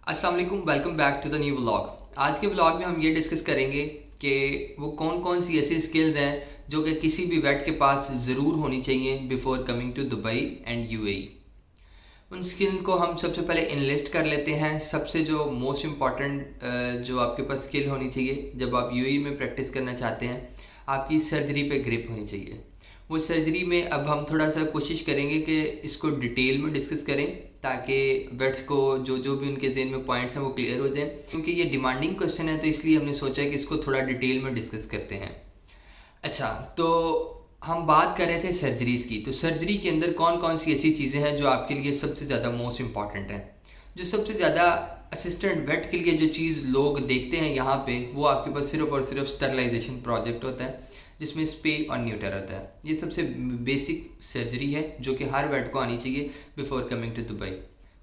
अस्सलाम वालेकुम, welcome back to the new vlog. आज के व्लॉग में हम ये डिस्कस करेंगे कि वो कौन कौन सी ऐसी स्किल्स हैं जो कि किसी भी वेट के पास ज़रूर होनी चाहिए before coming to Dubai and UAE. उन स्किल को हम सबसे पहले इनलिस्ट कर लेते हैं। सबसे जो मोस्ट इम्पॉर्टेंट जो आपके पास स्किल होनी चाहिए जब आप यूएई में प्रैक्टिस करना चाहते हैं, आपकी सर्जरी पे ग्रिप होनी चाहिए। वो सर्जरी में अब हम थोड़ा सा कोशिश करेंगे कि इसको डिटेल में डिस्कस करें ताकि वेट्स को जो जो भी उनके ज़हन में पॉइंट्स हैं वो क्लियर हो जाए, क्योंकि ये डिमांडिंग क्वेश्चन है तो इसलिए हमने सोचा है कि इसको थोड़ा डिटेल में डिस्कस करते हैं। अच्छा, तो हम बात कर रहे थे सर्जरीज़ की। तो सर्जरी के अंदर कौन कौन सी ऐसी चीज़ें हैं जो आपके लिए सबसे ज़्यादा मोस्ट इम्पॉर्टेंट हैं। जो सबसे ज़्यादा असिस्टेंट वेट के लिए जो चीज़ लोग देखते हैं यहाँ पे, वो आपके पास सिर्फ और सिर्फ स्टरलाइजेशन प्रोजेक्ट होता है जिसमें स्पे और न्यूटर होता है। ये सबसे बेसिक सर्जरी है जो कि हर वेट को आनी चाहिए बिफोर कमिंग टू दुबई।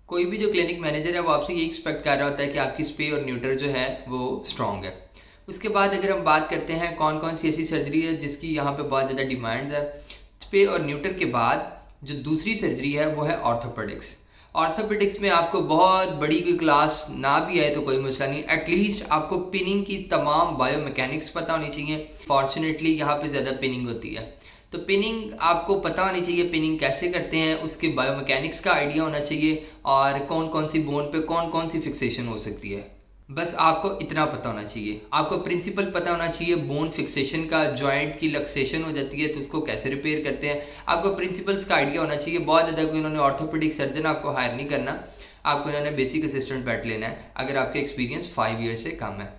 कोई भी जो क्लिनिक मैनेजर है वो आपसे ये एक्सपेक्ट कर रहा होता है कि आपकी स्पे और न्यूटर जो है वो स्ट्रॉन्ग है। उसके बाद अगर हम बात करते हैं कौन कौन सी ऐसी सर्जरी है जिसकी यहाँ पे बहुत ज़्यादा डिमांड है, स्पे और न्यूटर के बाद जो दूसरी सर्जरी है वो है ऑर्थोपेडिक्स। ऑर्थोपेडिक्स में आपको बहुत बड़ी कोई क्लास ना भी आए तो कोई मसला नहीं, एटलीस्ट आपको पिनिंग की तमाम बायोमैकेनिक्स पता होनी चाहिए। फॉर्चुनेटली यहाँ पे ज़्यादा पिनिंग होती है, तो पिनिंग आपको पता होनी चाहिए, पिनिंग कैसे करते हैं उसके बायोमैकेनिक्स का आइडिया होना चाहिए और कौन कौन सी बोन पे कौन कौन सी फिक्सेशन हो सकती है। बस आपको इतना पता होना चाहिए। आपको प्रिंसिपल पता होना चाहिए बोन फिक्सेशन का, जॉइंट की लक्सेशन हो जाती है तो उसको कैसे रिपेयर करते हैं, आपको प्रिंसिपल्स का आइडिया होना चाहिए। बहुत ज़्यादा कोई इन्होंने ऑर्थोपेडिक सर्जन आपको हायर नहीं करना, आपको इन्होंने बेसिक असिस्टेंट बैठ लेना है अगर आपका एक्सपीरियंस 5 ईयर से कम है।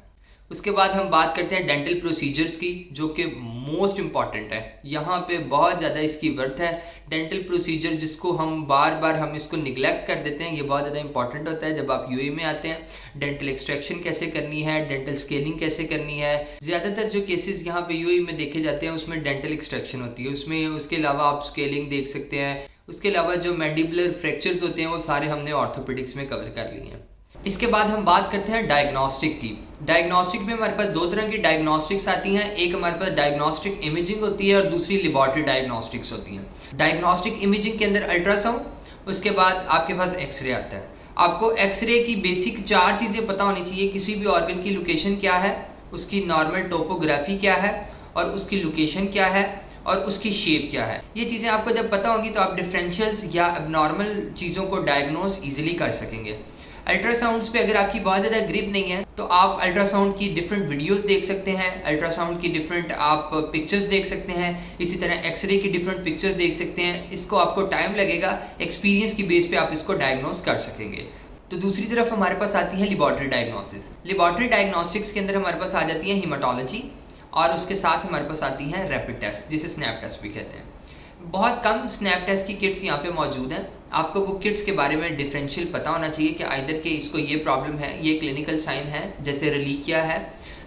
उसके बाद हम बात करते हैं डेंटल प्रोसीजर्स की, जो कि मोस्ट इम्पॉर्टेंट है। यहाँ पे बहुत ज़्यादा इसकी वर्थ है। डेंटल प्रोसीजर जिसको हम बार बार हम इसको निगलेक्ट कर देते हैं, ये बहुत ज़्यादा इंपॉर्टेंट होता है जब आप यूएई में आते हैं। डेंटल एक्सट्रैक्शन कैसे करनी है, डेंटल स्केलिंग कैसे करनी है। ज़्यादातर जो केसेस यहाँ पे यूएई में देखे जाते हैं उसमें डेंटल एक्सट्रैक्शन होती है, उसमें उसके अलावा आप स्केलिंग देख सकते हैं। उसके अलावा जो मैंडिबुलर फ्रैक्चर्स होते हैं वो सारे हमने ऑर्थोपेडिक्स में कवर कर लिए हैं। इसके बाद हम बात करते हैं डायग्नोस्टिक की। डायग्नोस्टिक में हमारे पास दो तरह की डायग्नोस्टिक्स आती हैं, एक हमारे पास डायग्नोस्टिक इमेजिंग होती है और दूसरी लेबोरेटरी डायग्नोस्टिक्स होती हैं। डायग्नोस्टिक इमेजिंग के अंदर अल्ट्रासाउंड, उसके बाद आपके पास एक्सरे आता है। आपको एक्सरे की बेसिक 4 चीज़ें पता होनी चाहिए। किसी भी ऑर्गन की लोकेशन क्या है, उसकी नॉर्मल टोपोग्राफी क्या है और उसकी लोकेशन क्या है और उसकी शेप क्या है। ये चीज़ें आपको जब पता होंगी तो आप डिफरेंशियल्स या एबनॉर्मल चीज़ों को डायग्नोज ईजिली कर सकेंगे। अल्ट्रासाउंड्स पे अगर आपकी बहुत ज़्यादा ग्रिप नहीं है तो आप अल्ट्रासाउंड की डिफरेंट वीडियोस देख सकते हैं, अल्ट्रासाउंड की डिफरेंट आप पिक्चर्स देख सकते हैं, इसी तरह एक्सरे की डिफरेंट पिक्चर्स देख सकते हैं। इसको आपको टाइम लगेगा, एक्सपीरियंस की बेस पे आप इसको डायग्नोस कर सकेंगे। तो दूसरी तरफ हमारे पास आती है लेबोरेटरी डायग्नोसिस। लेबोरेटरी डायग्नोस्टिक्स के अंदर हमारे पास आ जाती है हीमाटोलॉजी और उसके साथ हमारे पास आती हैं रैपिड टेस्ट, जिसे स्नैप टेस्ट भी कहते हैं। बहुत कम स्नैप टेस्ट की किट्स यहाँ पे मौजूद हैं। आपको वो किट्स के बारे में डिफरेंशियल पता होना चाहिए कि आइदर के इसको ये प्रॉब्लम है, ये क्लिनिकल साइन है, जैसे रिलीकिया है,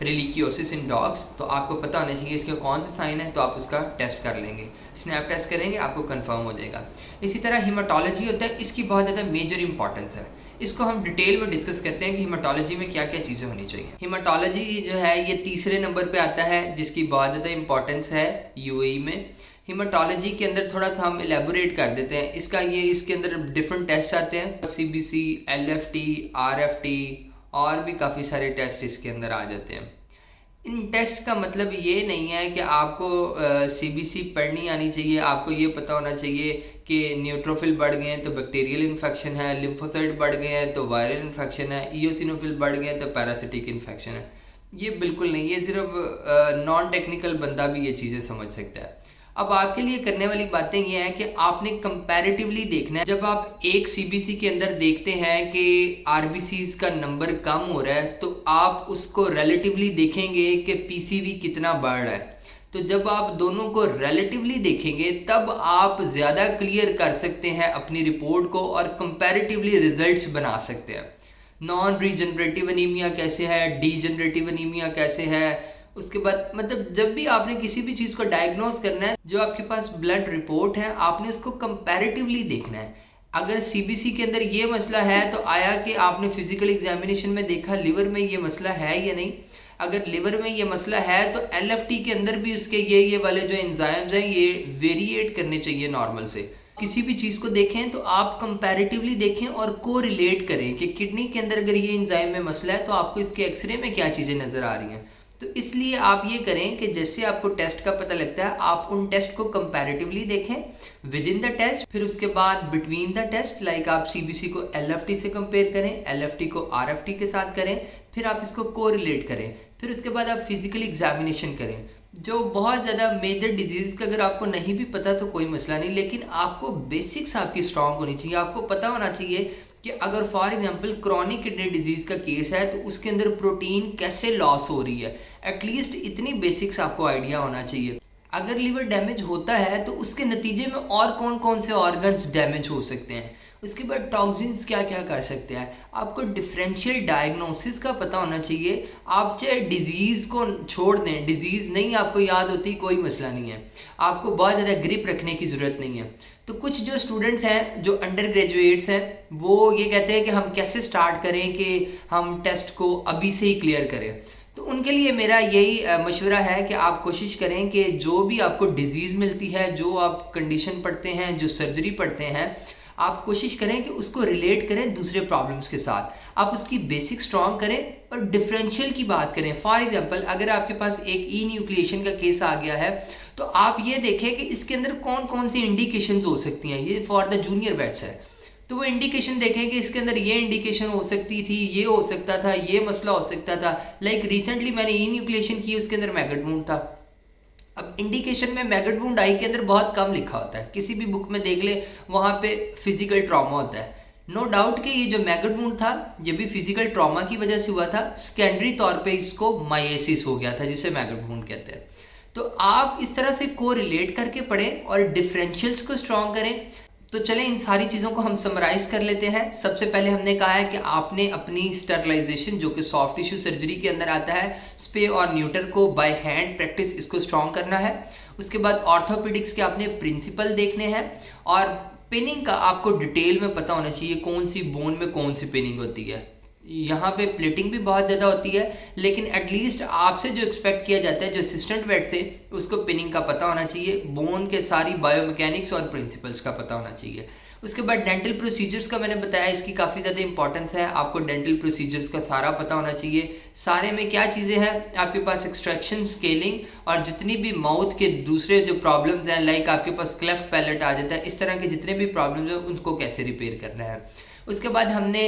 रिलीकियोसिस इन डॉग्स, तो आपको पता होना चाहिए इसके कौन से साइन है, तो आप उसका टेस्ट कर लेंगे। स्नैप टेस्ट करेंगे आपको कंफर्म हो जाएगा। इसी तरह हीमाटोलॉजी होता है, इसकी बहुत ज़्यादा मेजर इंपॉर्टेंस है। इसको हम डिटेल में डिस्कस करते हैं कि हीमाटोलॉजी में क्या क्या चीज़ें होनी चाहिए। हीमाटोलॉजी जो है ये तीसरे नंबर पे आता है जिसकी बहुत ज़्यादा इंपॉर्टेंस है यूएई में। हीमाटोलॉजी के अंदर थोड़ा सा हम एलेबोरेट कर देते हैं इसके अंदर डिफरेंट टेस्ट आते हैं, सीबीसी, एलएफटी, आरएफटी और भी काफ़ी सारे टेस्ट इसके अंदर आ जाते हैं। इन टेस्ट का मतलब ये नहीं है कि आपको सीबीसी पढ़नी आनी चाहिए, आपको ये पता होना चाहिए कि न्यूट्रोफिल बढ़ गए हैं तो बैक्टीरियल इन्फेक्शन है, लिम्फोसाइट बढ़ गए हैं तो वायरल इन्फेक्शन है, ईओसिनोफिल बढ़ गए हैं तो पैरासिटिक इन्फेक्शन है। ये बिल्कुल नहीं, ये सिर्फ नॉन टेक्निकल बंदा भी ये चीज़ें समझ सकता है। अब आपके लिए करने वाली बातें ये हैं कि आपने कंपैरेटिवली देखना है। जब आप एक सीबीसी के अंदर देखते हैं कि आरबीसीज का नंबर कम हो रहा है तो आप उसको रिलेटिवली देखेंगे कि पीसीवी कितना बढ़ रहा है। तो जब आप दोनों को रिलेटिवली देखेंगे तब आप ज़्यादा क्लियर कर सकते हैं अपनी रिपोर्ट को और कंपैरेटिवली रिजल्ट्स बना सकते हैं। नॉन रीजनरेटिव अनीमिया कैसे है, डीजनरेटिव अनीमिया कैसे है। उसके बाद मतलब जब भी आपने किसी भी चीज़ को डायग्नोस करना है, जो आपके पास ब्लड रिपोर्ट है आपने उसको कंपैरेटिवली देखना है। अगर सीबीसी के अंदर ये मसला है तो आया कि आपने फिजिकल एग्जामिनेशन में देखा लिवर में ये मसला है या नहीं। अगर लिवर में ये मसला है तो एलएफटी के अंदर भी उसके ये वाले जो एंजाइम्स हैं ये वेरिएट करने चाहिए नॉर्मल से। किसी भी चीज़ को देखें तो आप कंपैरेटिवली देखें और को रिलेट करें कि किडनी के अंदर अगर ये एंजाइम में मसला है तो आपको इसके एक्सरे में क्या चीज़ें नज़र आ रही हैं। तो इसलिए आप ये करें कि जैसे आपको टेस्ट का पता लगता है आप उन टेस्ट को कंपैरेटिवली देखें विद इन द टेस्ट, फिर उसके बाद बिटवीन द टेस्ट, लाइक आप सीबीसी को एलएफटी से कंपेयर करें, एलएफटी को आरएफटी के साथ करें, फिर आप इसको को रिलेट करें, फिर उसके बाद आप फिजिकल एग्जामिनेशन करें। जो बहुत ज़्यादा मेजर डिजीज़ का अगर आपको नहीं भी पता तो कोई मसला नहीं, लेकिन आपको बेसिक्स आपकी स्ट्रांग होनी चाहिए। आपको पता होना चाहिए कि अगर for example chronic kidney disease का केस है तो उसके अंदर प्रोटीन कैसे लॉस हो रही है, एटलीस्ट इतनी बेसिक्स आपको आइडिया होना चाहिए। अगर लीवर डैमेज होता है तो उसके नतीजे में और कौन कौन से ऑर्गन्स डैमेज हो सकते हैं, उसके बाद टॉक्सिन्स क्या क्या कर सकते हैं, आपको डिफरेंशियल डायग्नोसिस का पता होना चाहिए। आप चाहे डिजीज़ को छोड़ दें, डिजीज़ नहीं आपको याद होती कोई मसला नहीं है, आपको बहुत ज़्यादा ग्रिप रखने की ज़रूरत नहीं है। तो कुछ जो स्टूडेंट्स हैं जो अंडर ग्रेजुएट्स हैं वो ये कहते हैं कि हम कैसे स्टार्ट करें कि हम टेस्ट को अभी से ही क्लियर करें। तो उनके लिए मेरा यही मशवरा है कि आप कोशिश करें कि जो भी आपको डिजीज़ मिलती है, जो आप कंडीशन पढ़ते हैं, जो सर्जरी पढ़ते हैं, आप कोशिश करें कि उसको रिलेट करें दूसरे प्रॉब्लम्स के साथ, आप उसकी बेसिक स्ट्रॉन्ग करें और डिफरेंशियल की बात करें। फॉर एग्जांपल अगर आपके पास एक ई न्यूक्लिएशन का केस आ गया है तो आप ये देखें कि इसके अंदर कौन कौन सी इंडिकेशंस हो सकती हैं। ये फॉर द जूनियर वेट्स है तो वो इंडिकेशन देखें कि इसके अंदर ये इंडिकेशन हो सकती थी, ये हो सकता था, ये मसला हो सकता था। लाइक रिसेंटली मैंने ई न्यूक्लिएशन की, उसके अंदर मैगट वुंड था। अब इंडिकेशन में मैगट वुंड आई के अंदर बहुत कम लिखा होता है, किसी भी बुक में देख ले वहाँ पे फिजिकल ट्रॉमा होता है। नो डाउट कि ये जो मैगट वुंड था ये भी फिजिकल ट्रॉमा की वजह से हुआ था, सेकेंडरी तौर पे इसको माइएसिस हो गया था जिसे मैगट वुंड कहते हैं। तो आप इस तरह से को रिलेट करके पढ़ें और डिफरेंशियल्स को स्ट्रॉन्ग करें। तो चलें इन सारी चीज़ों को हम समराइज कर लेते हैं। सबसे पहले हमने कहा है कि आपने अपनी स्टरलाइजेशन जो कि सॉफ्ट टिश्यू सर्जरी के अंदर आता है, स्पे और न्यूटर को बाय हैंड प्रैक्टिस इसको स्ट्रॉन्ग करना है। उसके बाद ऑर्थोपेडिक्स के आपने प्रिंसिपल देखने हैं और पिनिंग का आपको डिटेल में पता होना चाहिए कौन सी बोन में कौन सी पिनिंग होती है। यहाँ पे प्लेटिंग भी बहुत ज़्यादा होती है, लेकिन एटलीस्ट आपसे जो एक्सपेक्ट किया जाता है जो असिस्टेंट वेट से, उसको पिनिंग का पता होना चाहिए, बोन के सारी बायोमैकेनिक्स और प्रिंसिपल्स का पता होना चाहिए। उसके बाद डेंटल प्रोसीजर्स का मैंने बताया, इसकी काफ़ी ज़्यादा इंपॉर्टेंस है, आपको डेंटल प्रोसीजर्स का सारा पता होना चाहिए। सारे में क्या चीज़ें हैं आपके पास, एक्सट्रैक्शन, स्केलिंग और जितनी भी माउथ के दूसरे जो प्रॉब्लम्स हैं, लाइक आपके पास क्लेफ्ट पैलेट आ जाता है, इस तरह के जितने भी प्रॉब्लम्स हैं उनको कैसे रिपेयर करना है। उसके बाद हमने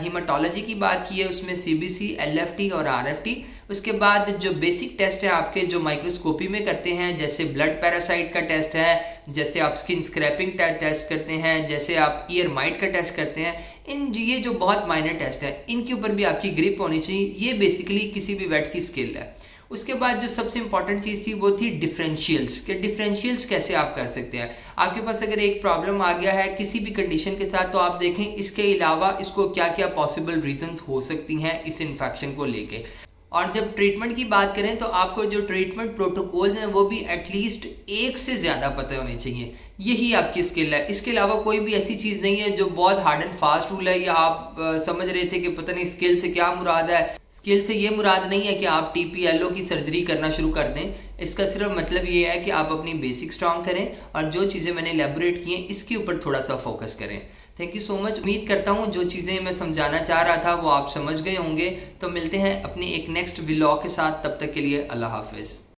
हीमाटोलॉजी की बात की है, उसमें सीबीसी, एलएफटी और आरएफटी। उसके बाद जो बेसिक टेस्ट है आपके जो माइक्रोस्कोपी में करते हैं, जैसे ब्लड पैरासाइट का टेस्ट है, जैसे आप स्किन स्क्रैपिंग टेस्ट करते हैं, जैसे आप ईयर माइट का टेस्ट करते हैं, ये जो बहुत माइनर टेस्ट है इनके ऊपर भी आपकी ग्रिप होनी चाहिए। ये बेसिकली किसी भी वेट की स्किल है। उसके बाद जो सबसे इंपॉर्टेंट चीज़ थी वो थी डिफरेंशियल्स, कि डिफरेंशियल्स कैसे आप कर सकते हैं। आपके पास अगर एक प्रॉब्लम आ गया है किसी भी कंडीशन के साथ, तो आप देखें इसके अलावा इसको क्या क्या पॉसिबल रीजंस हो सकती हैं इस इन्फेक्शन को लेके। और जब ट्रीटमेंट की बात करें तो आपको जो ट्रीटमेंट प्रोटोकॉल हैं वो भी एटलीस्ट एक से ज़्यादा पता होने चाहिए। यही आपकी स्किल है, इसके अलावा कोई भी ऐसी चीज़ नहीं है जो बहुत हार्ड एंड फास्ट रूल है या आप समझ रहे थे कि पता नहीं स्किल से क्या मुराद है। स्किल से ये मुराद नहीं है कि आप TPLO की सर्जरी करना शुरू कर दें, इसका सिर्फ मतलब ये है कि आप अपनी बेसिक स्ट्रॉन्ग करें और जो चीज़ें मैंने एलैबोरेट की हैं इसके ऊपर थोड़ा सा फोकस करें। Thank you so much. उम्मीद करता हूँ जो चीज़ें मैं समझाना चाह रहा था वो आप समझ गए होंगे। तो मिलते हैं अपनी एक नेक्स्ट व्लॉग के साथ, तब तक के लिए अल्लाह हाफिज़।